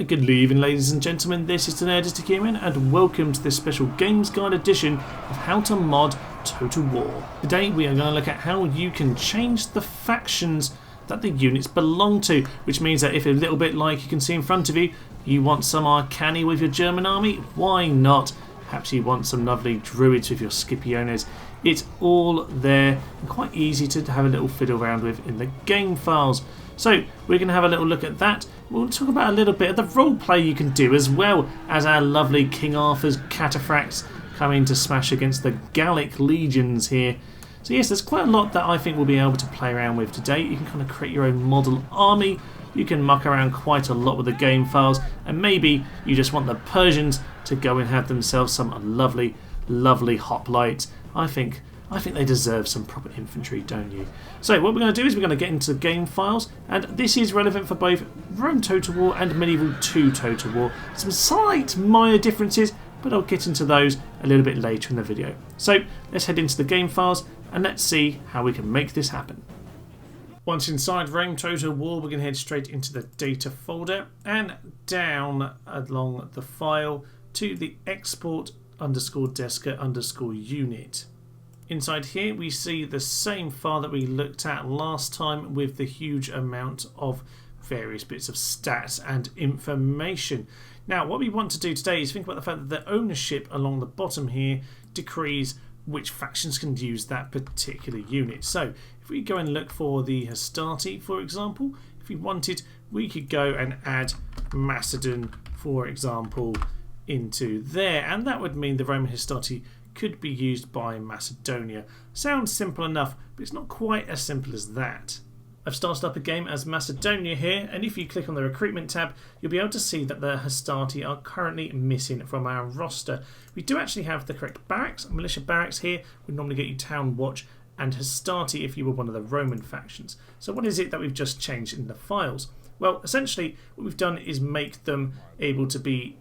Good evening, ladies and gentlemen, this is the Nerdistic Human and welcome to this special Games Guide edition of how to mod Total War. Today we are going to look at how you can change the factions that the units belong to, which means that if a little bit like you can see in front of you, you want some Arcani with your German army, why not? Perhaps you want some lovely Druids with your Scipiones. It's all there and quite easy to have a little fiddle around with in the game files. So we're going to have a little look at that. We'll talk about a little bit of the roleplay you can do as well as our lovely King Arthur's Cataphracts coming to smash against the Gallic legions here. So yes, there's quite a lot that I think we'll be able to play around with today. You can kind of create your own model army. You can muck around quite a lot with the game files, and maybe you just want the Persians to go and have themselves some lovely, lovely hoplites. I think they deserve some proper infantry, don't you? So what we're going to do is we're going to get into the game files, and this is relevant for both Rome Total War and Medieval 2 Total War. Some slight minor differences, but I'll get into those a little bit later in the video. So let's head into the game files and let's see how we can make this happen. Once inside Rome Total War, we're going to head straight into the data folder and down along the file to the export_deska_unit. Inside here we see the same file that we looked at last time with the huge amount of various bits of stats and information. Now what we want to do today is think about the fact that the ownership along the bottom here decrees which factions can use that particular unit. So if we go and look for the Hastati, for example, if we wanted, we could go and add Macedon, for example, into there, and that would mean the Roman Hastati could be used by Macedonia. Sounds simple enough, but it's not quite as simple as that. I've started up a game as Macedonia here, and if you click on the recruitment tab, you'll be able to see that the Hastati are currently missing from our roster. We do actually have the correct barracks. Militia barracks here would normally get you Town Watch and Hastati if you were one of the Roman factions. So what is it that we've just changed in the files? Well, essentially what we've done is make them able to be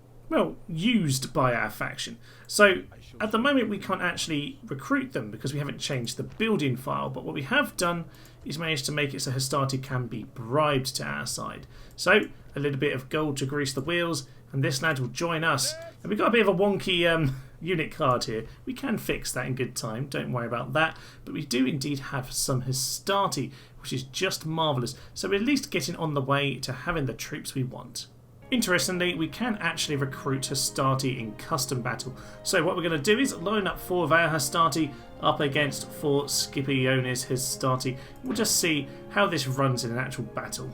used by our faction. So at the moment we can't actually recruit them because we haven't changed the building file, but what we have done is managed to make it so Hastati can be bribed to our side. So a little bit of gold to grease the wheels and this lad will join us. And we've got a bit of a wonky unit card here. We can fix that in good time, don't worry about that, but we do indeed have some Hastati, which is just marvellous. So we're at least getting on the way to having the troops we want. Interestingly, we can actually recruit Hastati in custom battle. So what we're going to do is line up 4 of our Hastati up against 4 Scipiones Hastati. We'll just see how this runs in an actual battle.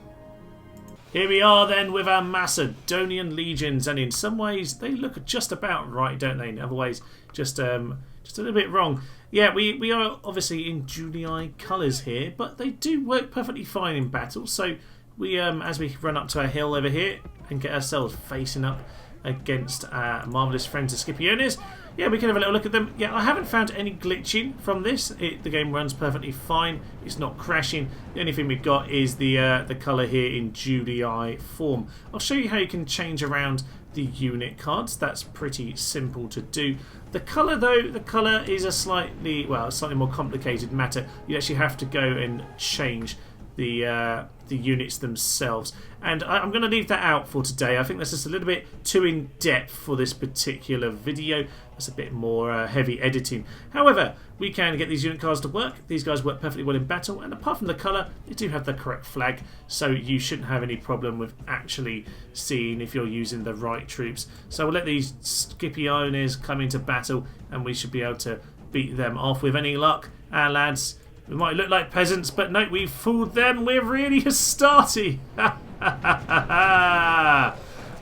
Here we are then with our Macedonian legions, and in some ways they look just about right, don't they? In other ways, just a little bit wrong. Yeah, we are obviously in Julii colours here, but they do work perfectly fine in battle. So we, as we run up to our hill over here and get ourselves facing up against our marvellous friends the Scipiones, yeah, we can have a little look at them. Yeah, I haven't found any glitching from this. The game runs perfectly fine. It's not crashing. The only thing we've got is the colour here in Julii form. I'll show you how you can change around the unit cards. That's pretty simple to do. The colour though, the colour is a slightly more complicated matter. You actually have to go and change the units themselves, and I'm going to leave that out for today. I think that's just a little bit too in depth for this particular video. That's a bit more heavy editing. However, we can get these unit cards to work. These guys work perfectly well in battle, and apart from the colour, they do have the correct flag, so you shouldn't have any problem with actually seeing if you're using the right troops. So we'll let these Scipiones come into battle and we should be able to beat them off with any luck. Our lads, we might look like peasants, but no, we've fooled them. We're really Hastati.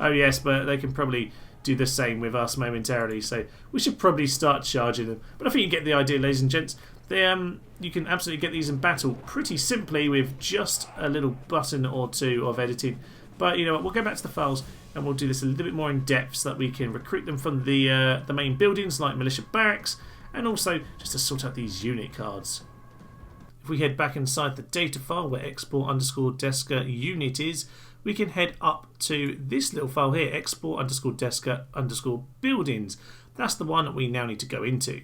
Oh yes, but they can probably do the same with us momentarily, so we should probably start charging them. But I think you get the idea, ladies and gents. You can absolutely get these in battle pretty simply with just a little button or two of editing. But you know what, we'll go back to the files and we'll do this a little bit more in depth so that we can recruit them from the main buildings like militia barracks, and also just to sort out these unit cards. If we head back inside the data file where export_deska_unit is, we can head up to this little file here, export_deska_buildings. That's the one that we now need to go into.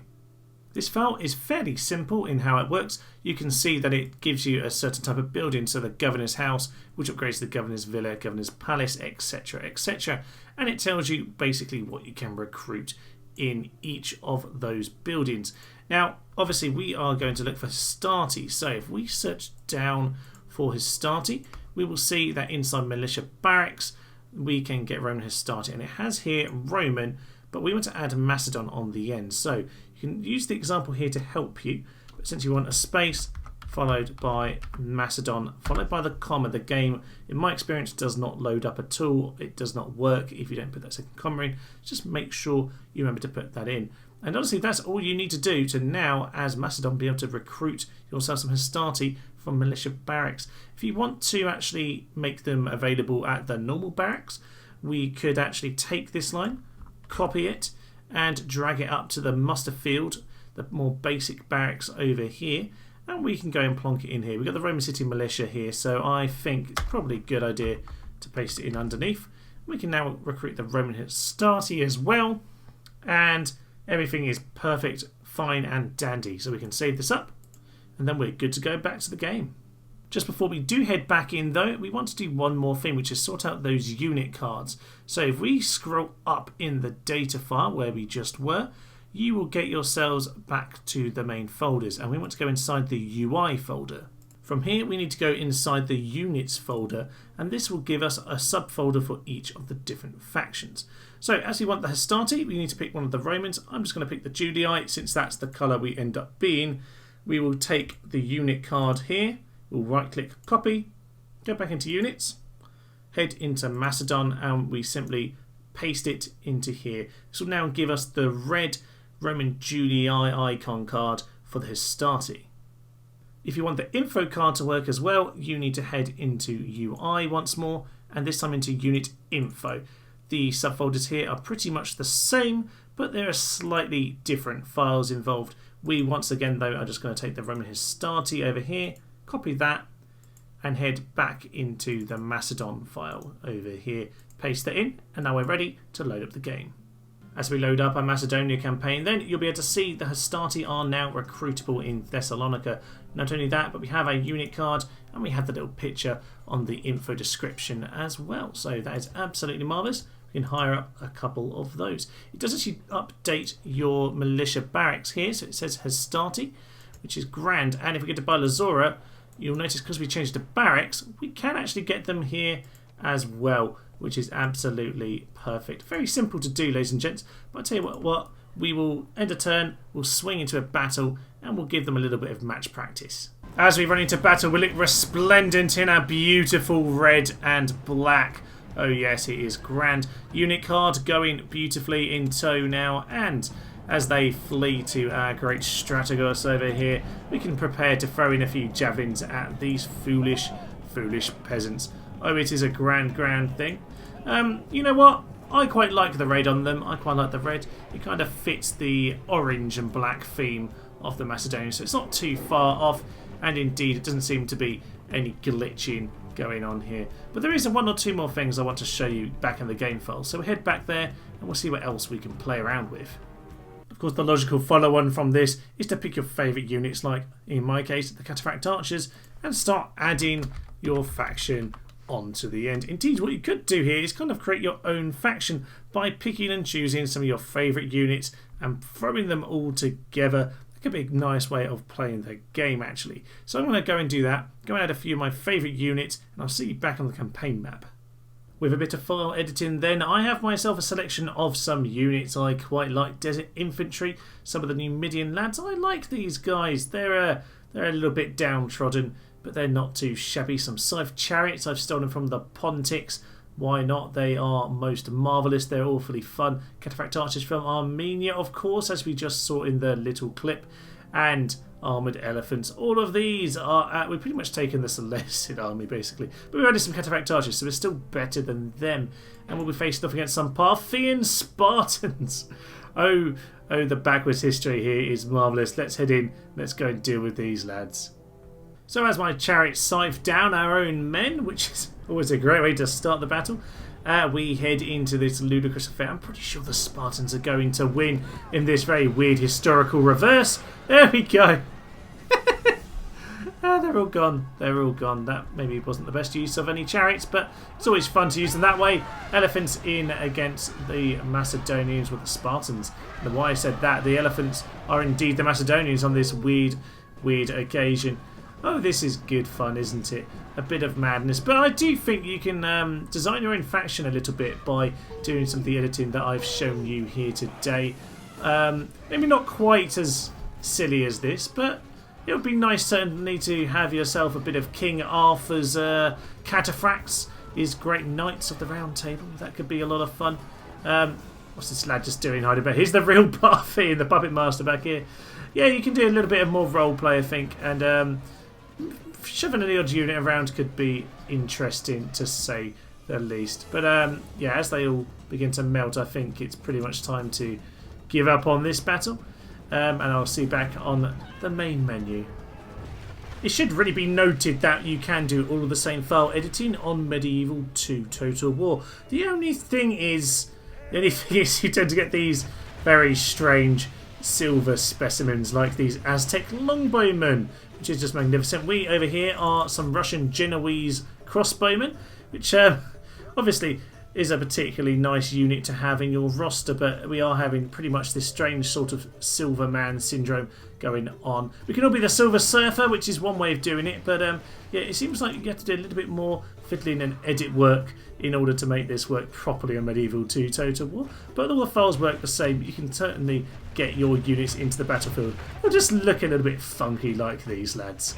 This file is fairly simple in how it works. You can see that it gives you a certain type of building, so the governor's house, which upgrades the governor's villa, governor's palace, etc, etc. And it tells you basically what you can recruit in each of those buildings. Now, obviously, we are going to look for Hastati. So if we search down for Hastati, we will see that inside militia barracks, we can get Roman Hastati. And it has here Roman, but we want to add Macedon on the end. So you can use the example here to help you. But since you want a space followed by Macedon, followed by the comma, the game, in my experience, does not load up at all. It does not work if you don't put that second comma in. Just make sure you remember to put that in. And honestly, that's all you need to do to now, as Macedon, be able to recruit yourself some Hastati from militia barracks. If you want to actually make them available at the normal barracks, we could actually take this line, copy it, and drag it up to the muster field, the more basic barracks over here, and we can go and plonk it in here. We've got the Roman City Militia here, so I think it's probably a good idea to paste it in underneath. We can now recruit the Roman Hastati as well, and everything is perfect, fine and dandy. So we can save this up, and then we're good to go back to the game. Just before we do head back in though, we want to do one more thing, which is sort out those unit cards. So if we scroll up in the data file where we just were, you will get yourselves back to the main folders, and we want to go inside the UI folder. From here we need to go inside the units folder, and this will give us a subfolder for each of the different factions. So as we want the Hastati, we need to pick one of the Romans. I'm just going to pick the Julii, since that's the colour we end up being. We will take the unit card here, we'll right click copy, go back into units, head into Macedon, and we simply paste it into here. This will now give us the red Roman Julii icon card for the Hastati. If you want the info card to work as well, you need to head into UI once more, and this time into unit info. The subfolders here are pretty much the same, but there are slightly different files involved. We once again though are just going to take the Roman Hastati over here, copy that, and head back into the Macedon file over here, paste that in, and now we're ready to load up the game. As we load up our Macedonia campaign, then you'll be able to see the Hastati are now recruitable in Thessalonica. Not only that, but we have a unit card, and we have the little picture on the info description as well. So that is absolutely marvellous. We can hire up a couple of those. It does actually update your militia barracks here, so it says Hastati, which is grand. And if we get to Balazora, you'll notice because we changed to barracks, we can actually get them here as well, which is absolutely perfect. Very simple to do, ladies and gents, but I'll tell you what, we will end a turn, we'll swing into a battle, and we'll give them a little bit of match practice. As we run into battle, we look resplendent in our beautiful red and black. Oh yes, it is grand. Unit card going beautifully in tow now, and as they flee to our great Strategos over here, we can prepare to throw in a few javelins at these foolish peasants. Oh, it is a grand thing. You know what? I quite like the red on them. I quite like the red. It kind of fits the orange and black theme of the Macedonians, so it's not too far off, and indeed it doesn't seem to be any glitching going on here. But there is one or two more things I want to show you back in the game file, so we'll head back there and we'll see what else we can play around with. Of course, the logical follow-on from this is to pick your favourite units, like in my case the Cataphracts archers, and start adding your faction onto the end. Indeed, what you could do here is kind of create your own faction by picking and choosing some of your favourite units and throwing them all together. That could be a nice way of playing the game, actually. So I'm going to go and do that, go and add a few of my favourite units, and I'll see you back on the campaign map. With a bit of file editing then, I have myself a selection of some units I quite like. Desert Infantry, some of the Numidian lads. I like these guys. They're a little bit downtrodden, but they're not too shabby. Some Scythe Chariots I've stolen from the Pontics. Why not? They are most marvellous. They're awfully fun. Cataphract Archers from Armenia, of course, as we just saw in the little clip. And Armoured Elephants. All of these are we've pretty much taken the Seleucid army, basically. But we've added some Cataphract Archers, so we're still better than them. And we'll be facing off against some Parthian Spartans. Oh, the backwards history here is marvellous. Let's head in. Let's go and deal with these lads. So as my chariots scythe down our own men, which is always a great way to start the battle, we head into this ludicrous affair. I'm pretty sure the Spartans are going to win in this very weird historical reverse. There we go. They're all gone. They're all gone. That maybe wasn't the best use of any chariots, but it's always fun to use them that way. Elephants in against the Macedonians with the Spartans. And why I said that, the elephants are indeed the Macedonians on this weird occasion. Oh, this is good fun, isn't it? A bit of madness. But I do think you can design your own faction a little bit by doing some of the editing that I've shown you here today. Maybe not quite as silly as this, but it would be nice certainly to have yourself a bit of King Arthur's Cataphracts, his great knights of the Round Table. That could be a lot of fun. What's this lad just doing hiding back? Here's the real Buffy and the Puppet Master back here. Yeah, you can do a little bit of more roleplay, I think, and shoving an odd unit around could be interesting, to say the least. But yeah, as they all begin to melt, I think it's pretty much time to give up on this battle. And I'll see you back on the main menu. It should really be noted that you can do all of the same file editing on Medieval 2 Total War. The only thing is you tend to get these very strange silver specimens like these Aztec longbowmen, which is just magnificent. We over here are some Russian Genoese crossbowmen, which obviously is a particularly nice unit to have in your roster, but we are having pretty much this strange sort of silver man syndrome going on. We can all be the Silver Surfer, which is one way of doing it, but yeah, it seems like you have to do a little bit more fiddling and edit work in order to make this work properly on Medieval 2 Total War. But all the files work the same. You can certainly get your units into the battlefield. They'll just look a little bit funky like these lads.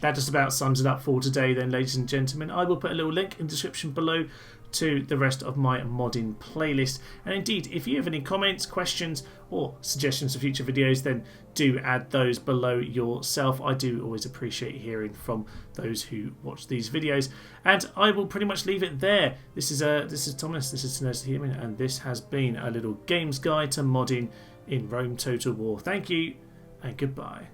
That just about sums it up for today then, ladies and gentlemen. I will put a little link in the description below to the rest of my modding playlist. And indeed, if you have any comments, questions or suggestions for future videos, then do add those below yourself. I do always appreciate hearing from those who watch these videos. And I will pretty much leave it there. This is Thomas, this is Tenacious Human, and this has been a little games guide to modding in Rome Total War. Thank you and goodbye.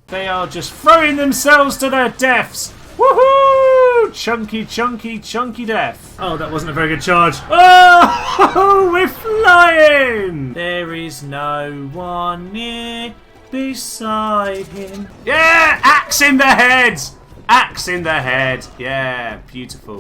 They are just throwing themselves to their deaths. Woohoo! Chunky, chunky, chunky death. Oh, that wasn't a very good charge. Oh, we're flying. There is no one near beside him. Yeah, axe in the head. Axe in the head. Yeah, beautiful.